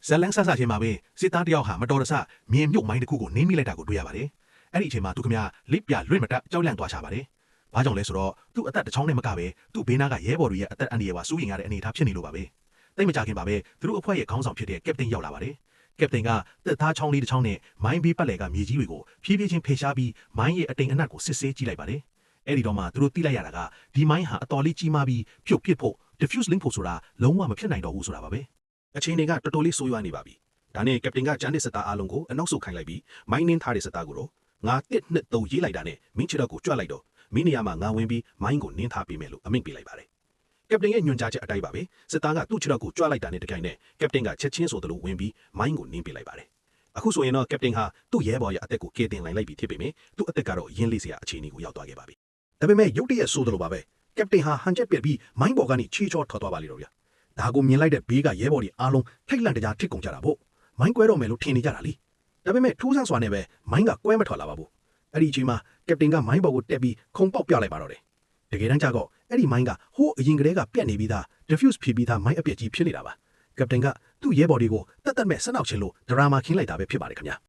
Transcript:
ဇလန်းဆဆချင်းမှာပဲစစ်သားတယောက်ဟာမတော်တဆမြင်မြုပ်မိုင်းတစ်ခုကိုနင်းမိလိုက်တာကိုတွေ့ရပါတယ်။အဲ့ဒီအချိန်မှာသူခမလစ်ပြလွင့်မတက်ကြောက်လန့်သွားချပါတယ်။ဘာကြောင့်လဲဆိုတော့သူ့အသက်တစ်ချောင်းနဲ့မကပဲသူ့ဘေးနားကရဲဘော်တွေရဲ့အသက်အန္တရာယ်ပါစိုးရိမ်ရတဲ့အနေအထားဖြစ်နေလို့ပါပဲ။တိတ်မကြခင်ပါပဲသူတို့အဖွဲ့ရဲ့ခေါင်းဆောင်ဖြစ်တဲ့ကက်ပတိန်ရောက်လာပါတယ်။ကက်ပတိန်ကတက်သားချောင်းလေးတစ်ချောင်းနဲ့မိုင်းဘေးပတ်လည်ကမြေကြီးတွေကိုဖြည်းဖြည်းချင်းဖေရှားပြီးမိုင်းရဲ့အတိမ်အနက်ကိုစစ်ဆေးကြည့်လိုက်ပါတယ်။အဲ့ဒီတော့မှသူတို့သိလိုက်ရတာကဒီမိုင်းဟာအတော်လေးကြီးမားပြီးဖြုတ်ပစ်ဖို့ diffuse link ဖို့ဆိုတာလုံးဝမဖြစ်နိုင်တော့ဘူးဆိုတာပါပဲ။အချိန်တွေကတော်တော်လေးဆိုးရွားနေပါပြီ။ဒါနဲ့ကက်ပတိန်ကဂျန်နစ်စစ်သားအားလုံးကိုအနောက်ဆုတ်ခိုင်းလိုက်ပြီးမိုင်းနင်းထားတဲ့စစ်သားကိုတော့ငါ1 2 3ရေးလိုက်တာနဲ့မင်းချစ်တော့ကိုကြွလိုက်တော့မင်းနေရာမှာငါဝင်ပြီးမိုင်းကိုနင်းထားပေးမယ်လို့အမိန့်ပေးလိုက်ပါတယ်။ကက်ပတိန်ရဲ့ညွှန်ကြားချက်အတိုင်းပါပဲစစ်သားကသူ့ချစ်တော့ကိုကြွလိုက်တာနဲ့တကိုင်နဲ့ကက်ပတိန်ကချက်ချင်းဆိုသလိုဝင်ပြီးမိုင်းကိုနင်းပေးလိုက်ပါတယ်။အခုဆိုရင်တော့ကက်ပတိန်ဟာသူ့ရဲဘော်ရဲ့အသက်ကိုကယ်တင်လိုက်ပြီဖြစ်ပေမဲ့သူ့အသက်ကတော့ရင်းလေးစရာအခြေအနေကိုရောက်သွားခဲ့ပါပြီ။ဒါပေမဲ့ရုတ်တရက်ဆိုသလိုပါပဲကက်ပတိန်ဟာဟန်ချက်ပြက်ပြီးမိုင်းပေါ်ကနေချီချောထွက်သွားပါလိမ့်တော့ဗျာ။ဒါကိုမြင်လိုက်တဲ့ဘေးကရဲဘော်တွေအားလုံးထိတ်လန့်တကြားထစ်ကုန်ကြတာပေါ့။မိုင်းကွဲတော့မယ်လို့ထင်နေကြတာလေ။ဒါပေမဲ့ထူးဆန်းစွာနဲ့ပဲမိုင်းကကွဲမထွက်လာပါဘူး။အဲ့ဒီအချိန်မှာကက်ပတိန်ကမိုင်းပေါ်ကိုတက်ပြီးခုံပေါက်ပြလိုက်ပါတော့တယ်။တကယ်တမ်းကျတော့အဲ့ဒီမိုင်းကဟိုးအရင်ကတည်းကပြက်နေပြီးသား diffuse ဖြစ်ပြီးသားမိုင်းအပြက်ကြီးဖြစ်နေတာပါ။ကက်ပတိန်ကသူ့ရဲဘော်တွေကိုတတ်တတ်မဲ့ဆက်နောက်ချင်းလို့ဒရာမာခင်းလိုက်တာပဲဖြစ်ပါတယ်ခင်ဗျာ။